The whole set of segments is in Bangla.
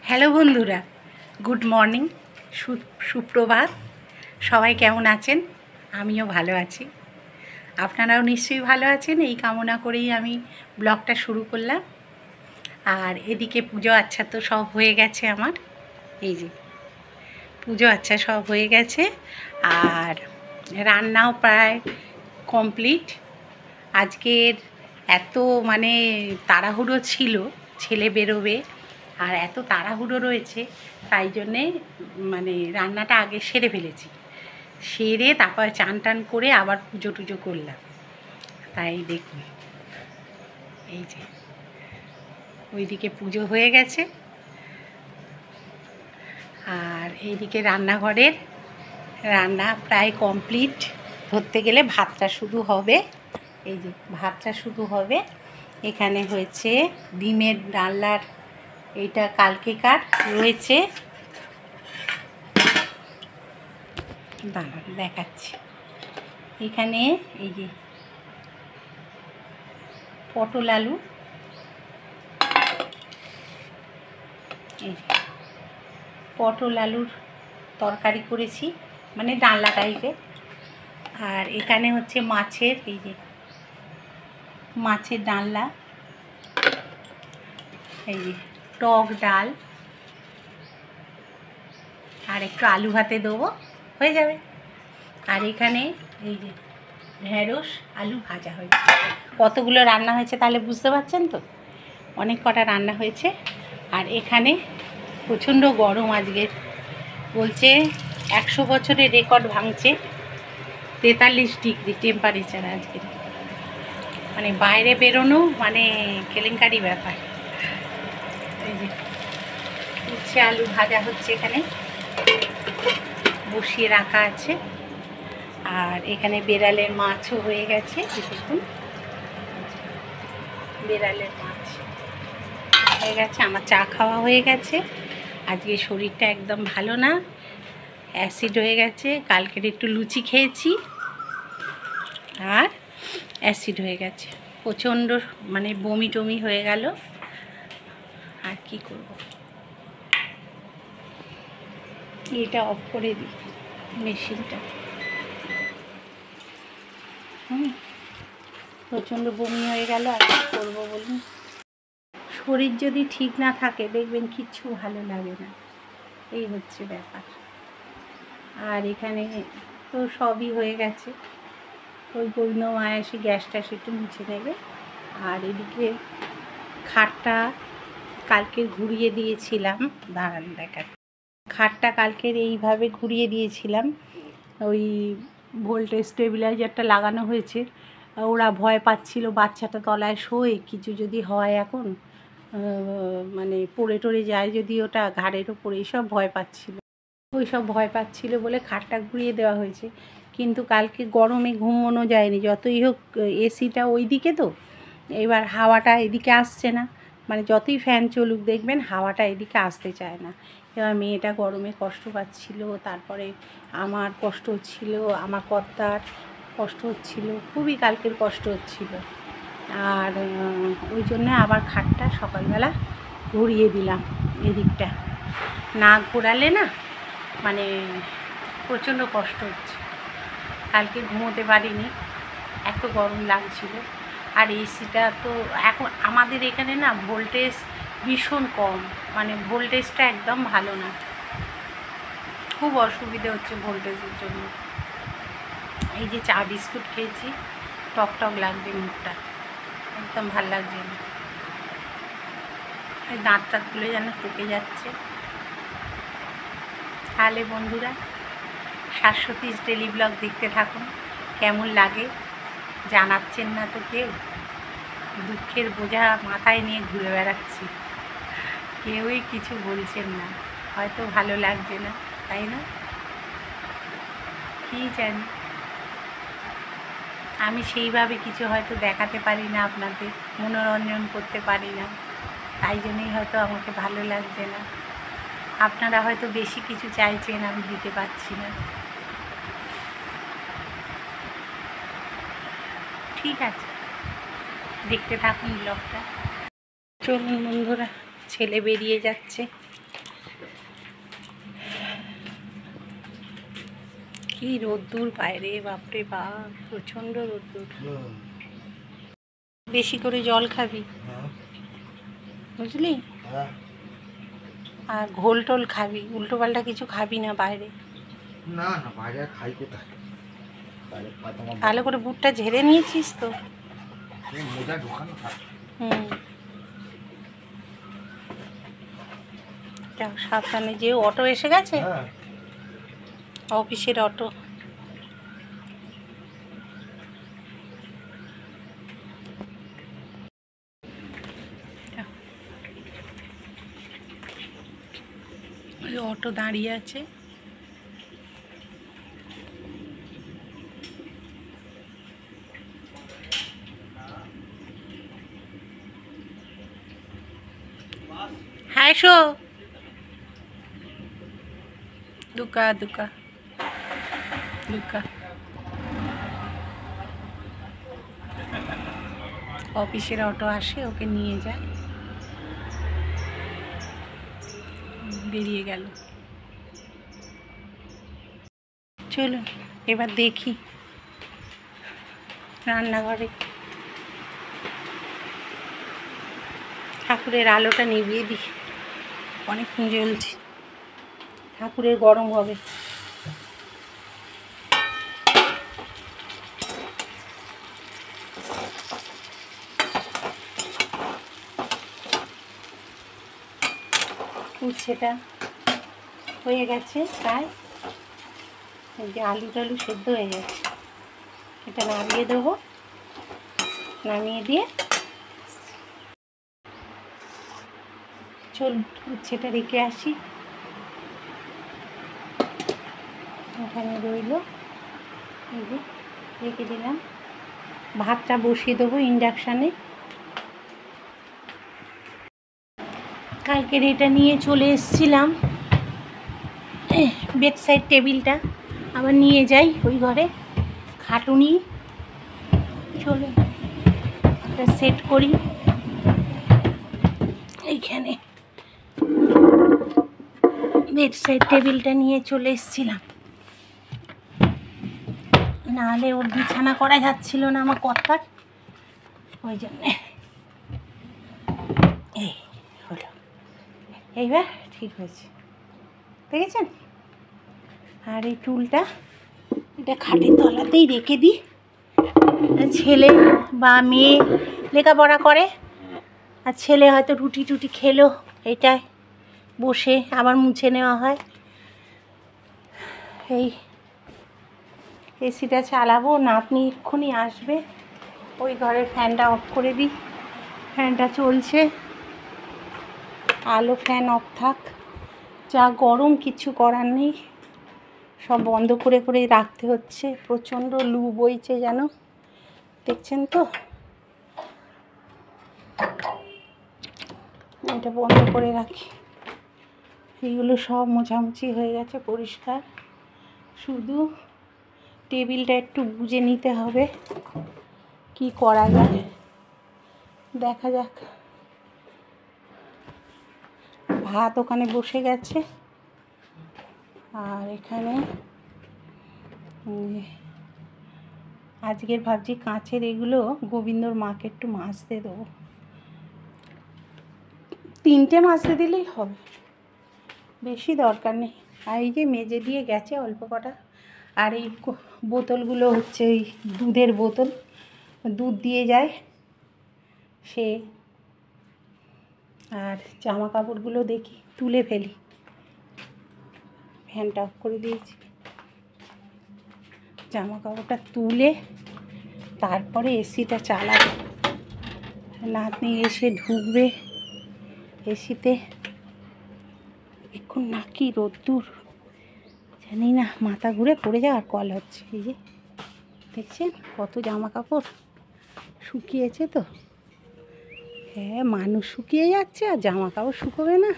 হ্যালো বন্ধুরা, গুড মর্নিং, সুপ্রভাত। সবাই কেমন আছেন? আমিও ভালো আছি, আপনারাও নিশ্চয়ই ভালো আছেন। এই কামনা করেই আমি ব্লগটা শুরু করলাম। আর এদিকে পুজো আচ্ছা তো সব হয়ে গেছে আমার। এই যে পুজো আচ্ছা সব হয়ে গেছে, আর রান্নাও প্রায় কমপ্লিট। আজকের এত তাড়াহুড়ো ছিল, ছেলে বেরোবে আর এত তাড়াহুড়ো রয়েছে, তাই জন্যে রান্নাটা আগে সেরে ফেলেছি। সেরে তারপর চান টান করে আবার পুজো টুজো করলাম। তাই দেখুন, এই যে ওইদিকে পুজো হয়ে গেছে, আর এইদিকে রান্নাঘরের রান্না প্রায় কমপ্লিট। ধরতে গেলে ভাতটা শুধু হবে। এই যে ভাতটা শুধু হবে। এখানে হয়েছে ডিমের ডালনার, এইটা কালকেকার রয়েছে, দাঁড়ান দেখাচ্ছি। এখানে এই যে পটল আলু, এই যে পটল আলুর তরকারি করেছি, ডালনা টাইপের। আর এখানে হচ্ছে মাছের, এই যে মাছের ডালনা, এই যে টক ডাল, আর একটু আলু ভাতে দেবো, হয়ে যাবে। আর এখানে এই যে ঢেঁড়স আলু ভাজা হয়েছে। কতগুলো রান্না হয়েছে তাহলে বুঝতে পারছেন তো, অনেক কটা রান্না হয়েছে। আর এখানে প্রচণ্ড গরম আজকে, বলছে 100 বছরের রেকর্ড ভাঙছে, 43 ডিগ্রি টেম্পারেচার আজকে। বাইরে বেরোনো কেলেঙ্কারি ব্যাপার। এই যে উচ্ছে আলু ভাজা হচ্ছে, এখানে বসিয়ে রাখা আছে। আর এখানে বেড়ালের মাছও হয়ে গেছে, দেখুন বেড়ালের মাছ হয়ে গেছে। আমার চা খাওয়া হয়ে গেছে। আজকে শরীরটা একদম ভালো না, অ্যাসিড হয়ে গেছে। কালকের একটু লুচি খেয়েছি আর অ্যাসিড হয়ে গেছে, প্রচণ্ড বমি টমি হয়ে গেল। আর কি করব, এটা অফ করে দিই মেশিনটা। প্রচণ্ড বমি হয়ে গেল, আর কি করবো বলুন। শরীর যদি ঠিক না থাকে দেখবেন কিচ্ছু ভালো লাগে না, এই হচ্ছে ব্যাপার। আর এখানে তো সবই হয়ে গেছে, ওই গৌরমা এসে গ্যাসটা একটু মুছে নেবে। আর এদিকে খাটটা কালকে ঘুরিয়ে দিয়েছিলাম, দাঁড়ান দেখার। খাটটা কালকের এইভাবে ঘুরিয়ে দিয়েছিলাম, ওই ভোল্টেজ স্টেবিলাইজারটা লাগানো হয়েছে। ওরা ভয় পাচ্ছিল বাচ্চাটা তলায় শোয়, কিছু যদি হয় এখন পড়ে টরে যায় যদি ওটা ঘাড়ের ওপরে, এইসব ভয় পাচ্ছিল। ওই সব ভয় পাচ্ছিল বলে খাটটা ঘুরিয়ে দেওয়া হয়েছে। কিন্তু কালকে গরমে ঘুমোনো যায়নি, যতই হোক এসিটা ওই দিকে, তো এবার হাওয়াটা এদিকে আসছে না। যতই ফ্যান চলুক দেখবেন হাওয়াটা এদিকে আসতে চায় না। এবার মেয়েটা গরমে কষ্ট পাচ্ছিল, তারপরে আমার কষ্ট হচ্ছিল, আমার কর্তার কষ্ট হচ্ছিল, খুবই কালকের কষ্ট হচ্ছিল। আর ওই জন্য আবার খাটটা সকালবেলা ঘুরিয়ে দিলাম এদিকটা। না ঘোরালে না প্রচণ্ড কষ্ট হচ্ছে। কালকে ঘুমোতে পারিনি, এত গরম লাগছিল। আর এসিটা তো এখন আমাদের এখানে না ভোল্টেজ ভীষণ কম, ভোল্টেজটা একদম ভালো না, খুব অসুবিধে হচ্ছে ভোল্টেজের জন্য। এই যে চা বিস্কুট খেয়েছি, টক টক লাগবে মুখটা, একদম ভাল লাগছে না। এই দাঁত টাঁতগুলো যেন পেকে যাচ্ছে। তাহলে বন্ধুরা, শাশ্বতীস ডেলি ব্লগ দেখতে থাকুন, কেমন লাগে জানাচ্ছেন না তো কেউ। দুঃখের বোঝা মাথায় নিয়ে ঘুরে বেড়াচ্ছি, কেউই কিছু বলছেন না, হয়তো ভালো লাগছে না, তাই না? কী জানি, আমি সেইভাবে কিছু হয়তো দেখাতে পারি না, আপনাদের মনোরঞ্জন করতে পারি না, তাই জন্যই হয়তো আমাকে ভালো লাগছে না। আপনারা হয়তো বেশি কিছু চাইছেন, আমি দিতে পারছি না। ঠিক আছে, দেখতে থাকুন ব্লগটা। চলুন বন্ধুরা, ছেলে বেরিয়ে যাচ্ছে, কি রোদ্দুর বাইরে, বাপরে বাপ, প্রচণ্ড রোদ্দুর। বেশি করে জল খাবি, বুঝলি? আর ঘোল টোল খাবি, উল্টো পাল্টা কিছু খাবি না বাইরে। না না, বাইরে খাই কোথায়? ভালো করে বুটটা ঝেড়ে নিয়েছিস তো? মোজা ঢোকানো থাকে। যাও সাবধানে, যে অটো এসে গেছে, অফিসের অটো। ওই অটো দাঁড়িয়ে আছে। হ্যাঁ এসো। দুকা দুকা দুকা। অফিসের অটো আসে, ওকে নিয়ে যায়। বেরিয়ে গেল। চলুন এবার দেখি রান্নাঘরে। ঠাকুরের আলোটা নিভিয়ে দিই, অনেকক্ষণ জ্বলছে। ঠাকুরের গরম হবে। উচ্ছেটা হয়ে গেছে প্রায়, এই যে আলু টালু সেদ্ধ হয়ে গেছে। এটা নামিয়ে দেবো, নামিয়ে দিয়ে চলুন উচ্ছেটা রেখে আসি। ওখানে রইল, এই যে রেখে দিলাম। ভাতটা বসিয়ে দেবো ইন্ডাকশানে। কালকের এটা নিয়ে চলে এসেছিলাম, বেডসাইড টেবিলটা আবার নিয়ে যাই ওই ঘরে, খাটুনি। চলো এটা সেট করি এইখানে। বেডসাইড টেবিলটা নিয়ে চলে এসেছিলাম, নাহলে ওর বিছানা করা যাচ্ছিল না আমার কর্তার, ওই জন্যে। এই হলো, এইবার ঠিক হয়েছে, দেখেছেন? আর এই টুলটা, এটা খাটের তলাতেই রেখে দিই। ছেলে বা মেয়ে লেখাপড়া করে, আর ছেলে হয়তো রুটি টুটি খেলো, এইটায় বসে আবার মুছে নেওয়া হয়। এই এসিটা চালাবো, নাতনি এক্ষুনি আসবে। ওই ঘরের ফ্যানটা অফ করে দিই, ফ্যানটা চলছে। আলো ফ্যান অফ থাক, যা গরম কিছু করার নেই, সব বন্ধ করে করে রাখতে হচ্ছে। প্রচণ্ড লু বইছে যেন, দেখছেন তো? এটা বন্ধ করে রাখি। এইগুলো সব মোছামুছি হয়ে গেছে, পরিষ্কার। শুধু টেবিলটা একটু বুঝে নিতে হবে, কি করা যায় দেখা যাক। ভাত ওখানে বসে গেছে, আর এখানে আজকের ভাবছি কাঁচের এগুলো গোবিন্দর মাকে একটু মাজতে দেবো। 3টে মাজতে দিলেই হবে, বেশি দরকার নেই। আর এই যে মেজে দিয়ে গেছে অল্প কটা। আর এই বোতলগুলো হচ্ছে ওই দুধের বোতল, দুধ দিয়ে যায় সে। আর জামা কাপড়গুলো দেখি তুলে ফেলি, ফ্যানটা অফ করে দিয়েছি। জামা কাপড়টা তুলে তারপরে এসিটা চালাবো। নাতনি এসে ঢুকবে এসিতে, এখন নাকি রোদ্দুর, জানি না, মাথা ঘুরে পড়ে যাওয়ার কল হচ্ছে। এই যে দেখছেন কত জামা কাপড় শুকিয়েছে তো। হ্যাঁ, মানুষ শুকিয়ে যাচ্ছে আর জামা কাপড় শুকোবে না?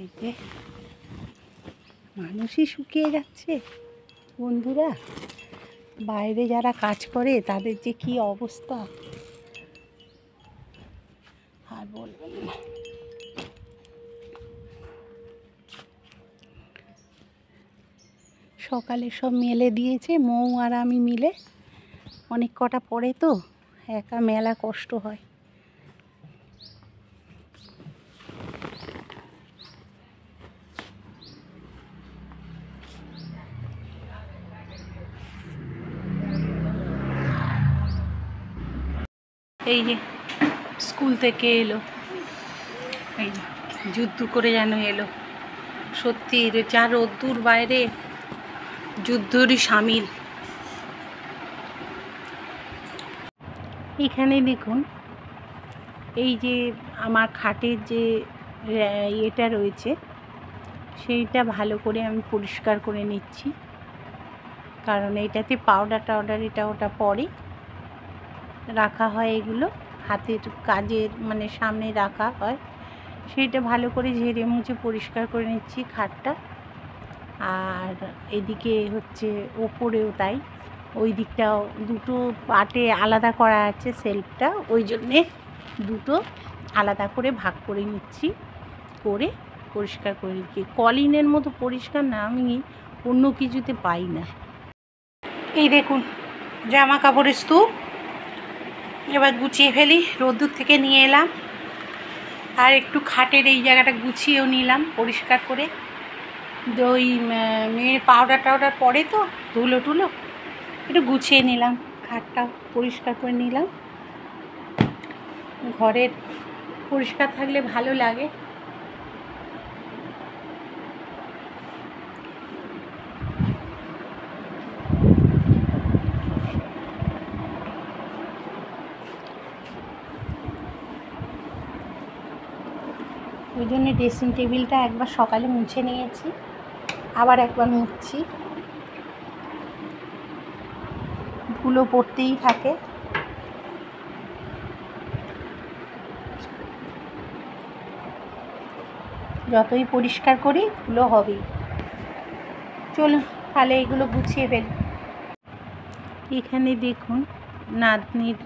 এই যে মানুষই শুকিয়ে যাচ্ছে বন্ধুরা। বাইরে যারা কাজ করে তাদের যে কি অবস্থা আর বলবেন না। সকালে সব মেলে দিয়েছে মৌ আর আমি মিলে। অনেক কটা পড়ে তো একা মেলা কষ্ট হয়। এই যে স্কুল থেকে এলো, এই যুদ্ধ করে যেন এলো। সত্যি যা রোদ্দুর বাইরে, যুদ্ধরই সামিল। এখানে দেখুন, এই যে আমার খাটের যে ইয়েটা রয়েছে সেইটা ভালো করে আমি পরিষ্কার করে নিচ্ছি, কারণ এইটাতে পাউডার টাউডার এটা ওটা পরে রাখা হয়, এগুলো হাতের কাজের মানে সামনে রাখা হয়, সেইটা ভালো করে ঝেড়ে মুছে পরিষ্কার করে নিচ্ছি খাটটা। আর এদিকে হচ্ছে ওপরেও তাই, ওই দিকটাও দুটো পার্টে আলাদা করা আছে সেলফটা, ওই জন্যে দুটো আলাদা করে ভাগ করে নিচ্ছি, করে পরিষ্কার করে নিচ্ছি। কলিনের মতো পরিষ্কার না আমি অন্য কিছুতে পাই না। এই দেখুন জামা কাপড়ের স্তূপ, এবার গুছিয়ে ফেলি। রোদ্দুর থেকে নিয়ে এলাম, আর একটু খাটের এই জায়গাটা গুছিয়েও নিলাম পরিষ্কার করে। ওই মেয়ের পাউডার টাউডার পরে তো ধুলো টুলো, একটু গুছিয়ে নিলাম, খাটটা পরিষ্কার করে নিলাম। ঘরের পরিষ্কার থাকলে ভালো লাগে। ওই জন্য ড্রেসিং টেবিলটা একবার সকালে মুছে নিয়েছি, আবার একবার মুছছি। ধুলো পড়তেই থাকে। যতই পরিষ্কার করি ধুলো হবেই। চলুন তাহলে এগুলো গুছিয়ে ফেলি। এখানে দেখুন নাতনির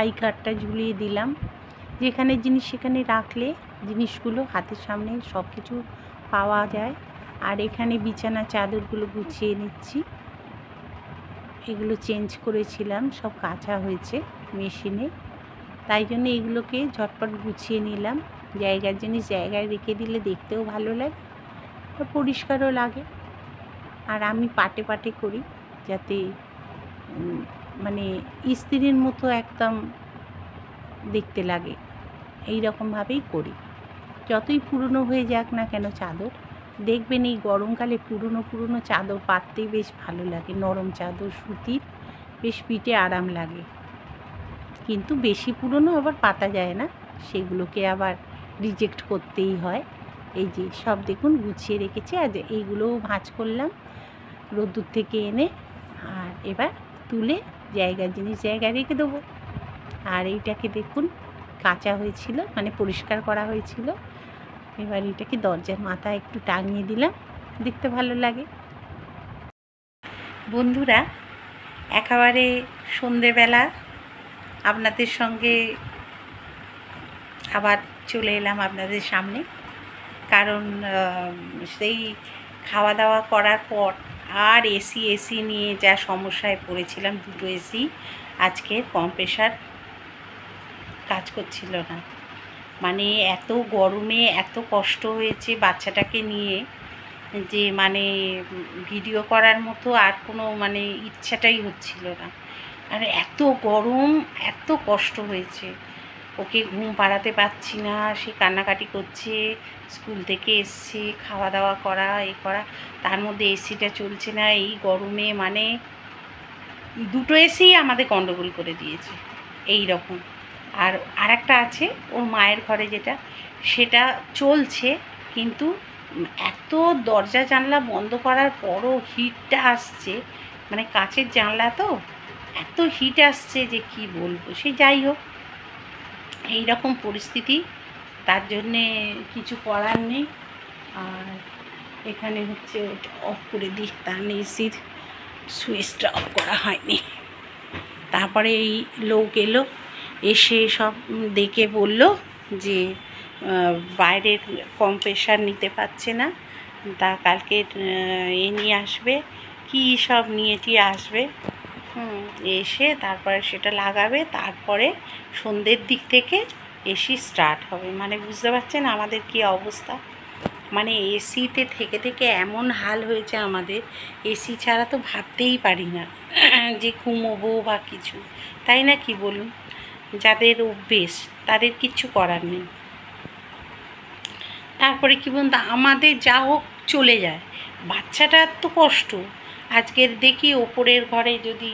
আই কার্ডটা ঝুলিয়ে দিলাম। যেখানে জিনিস সেখানে রাখলে জিনিসগুলো হাতের সামনে সব কিছু পাওয়া যায়। আর এখানে বিছানা চাদরগুলো গুছিয়ে নিচ্ছি, এগুলো চেঞ্জ করেছিলাম, সব কাচা হয়েছে মেশিনে, তাই জন্য এগুলোকে ঝটপট গুছিয়ে নিলাম। জায়গার জিনিস জায়গায় রেখে দিলে দেখতেও ভালো লাগে আর পরিষ্কারও লাগে। আর আমি পাটে পাটে করি, যাতে মানে ইস্ত্রির মতো একদম দেখতে লাগে, এই রকমভাবেই করি। যতই পুরনো হয়ে যাক না কেন চাদর, দেখবেন এই গরমকালে পুরনো পুরনো চাদর পাততেই বেশ ভালো লাগে। নরম চাদর সুতির, বেশ পিঠে আরাম লাগে। কিন্তু বেশি পুরনো আবার পাতা যায় না, সেগুলোকে আবার রিজেক্ট করতেই হয়। এই যে সব দেখুন গুছিয়ে রেখেছি, আর এইগুলোও ভাঁজ করলাম রোদ্দুর থেকে এনে। আর এবার তুলে জায়গার জিনিস জায়গায় রেখে দেবো। আর এইটাকে দেখুন কাঁচা হয়েছিল, মানে পরিষ্কার করা হয়েছিল। এবার এটাকে দরজার মাথায় একটু টাঙিয়ে দিলাম, দেখতে ভালো লাগে। বন্ধুরা, একেবারে সন্ধেবেলা আপনাদের সঙ্গে আবার চলে এলাম আপনাদের সামনে, কারণ সেই খাওয়া দাওয়া করার পর আর এসি নিয়ে যা সমস্যায় পড়েছিলাম। দুটো এসি আজকে কম্প্রেসার কাজ করছিল না, মানে এত গরমে এত কষ্ট হয়েছে বাচ্চাটাকে নিয়ে, যে মানে ভিডিও করার মতো আর কোনো মানে ইচ্ছাটাই হচ্ছিল না। আর এত গরম, এত কষ্ট হয়েছে, ওকে ঘুম পাড়াতে পারছি না, সে কান্নাকাটি করছে, স্কুল থেকে এসছে, খাওয়া দাওয়া করা এ করা, তার মধ্যে এসিটা চলছে না এই গরমে। মানে দুটো এসি আমাদের গন্ডগোল করে দিয়েছে এই রকম। আর আরেকটা আছে ওর মায়ের ঘরে, যেটা সেটা চলছে, কিন্তু এত দরজা জানলা বন্ধ করার পরও হিটটা আসছে, মানে কাচের জানলা তো, এত হিট আসছে যে কি বলবো। সে যাই হোক, এই রকম পরিস্থিতি, তার জন্যে কিছু করার নেই। আর এখানে হচ্ছে ওটা অফ করে দিই, তার এসির সুইচটা অফ করা হয়নি। তারপরে এই লোক এলো, এসে সব দেখে বলল যে বাইরের কম্প্রেসার নিতে পারছে না, তা কালকে নিয়ে আসবে, কী সব নিয়ে টিয়ে আসবে। এসে তারপরে সেটা লাগাবে, তারপরে সন্ধ্যের দিক থেকে এসি স্টার্ট হবে। মানে বুঝতে পারছেন আমাদের কি অবস্থা। মানে এসিতে থেকে থেকে এমন হাল হয়েছে আমাদের, এসি ছাড়া তো ভাবতেই পারি না যে ঘুমোবো বা কিছু, তাই না কি বলুন? যাদের অভ্যেস তাদের কিচ্ছু করার নেই। তারপরে কি বলুন তো, আমাদের যা হোক চলে যায়, বাচ্চাটার তো কষ্ট। আজকের দেখি ওপরের ঘরে যদি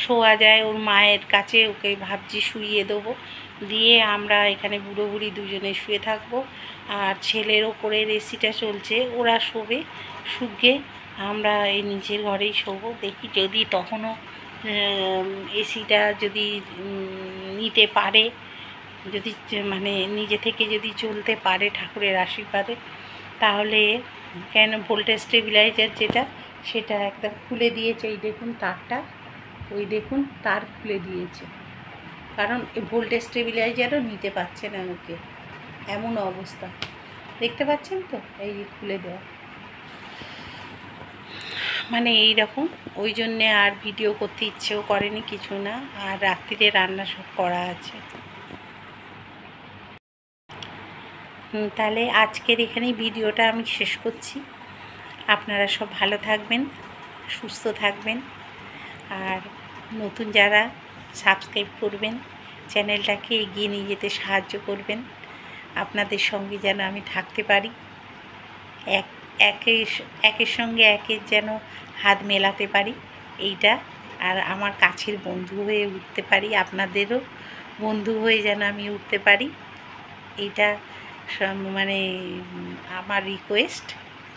শোয়া যায়, ওর মায়ের কাছে ওকে ভাবছি শুইয়ে দেবো, দিয়ে আমরা এখানে বুড়ো বুড়ি দুজনে শুয়ে থাকবো। আর ছেলের ওপরের এসিটা চলছে, ওরা শোবে, শুয়ে আমরা এই নিচের ঘরেই শোবো। দেখি যদি তখনও এসিটা যদি নিতে পারে, যদি মানে নিজে থেকে যদি চলতে পারে ঠাকুরের আশীর্বাদে, তাহলে কেন ভোল্টেজ স্টেবিলাইজার যেটা সেটা একদম খুলে দিয়েছে। এই দেখুন তারটা, ওই দেখুন তার খুলে দিয়েছে, কারণ এই ভোল্টেজ স্টেবিলাইজারও নিতে পারছে না ওকে, এমন অবস্থা। দেখতে পাচ্ছেন তো, এই খুলে দেওয়া। মানে এই রকম, ওই জন্যে আর ভিডিও করতে ইচ্ছেও করেনি, কিছু না। আর রাত্রিরে রান্না সব করা আছে। তাহলে আজকের এখানেই ভিডিওটা আমি শেষ করছি। আপনারা সব ভালো থাকবেন, সুস্থ থাকবেন, আর নতুন যারা সাবস্ক্রাইব করবেন, চ্যানেলটাকে এগিয়ে নিয়ে যেতে সাহায্য করবেন। আপনাদের সঙ্গে যেন আমি থাকতে পারি, একের সঙ্গে একের যেন হাত মেলাতে পারি, এইটা। আর আমার কাছের বন্ধু হয়ে উঠতে পারি, আপনাদেরও বন্ধু হয়ে যেন আমি উঠতে পারি, এইটা মানে আমার রিকোয়েস্ট।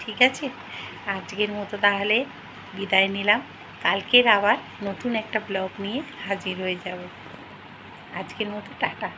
ঠিক আছে, আজকের মতো তাহলে বিদায় নিলাম। কালকের আবার নতুন একটা ব্লগ নিয়ে হাজির হয়ে যাব। আজকের মতো টাটা।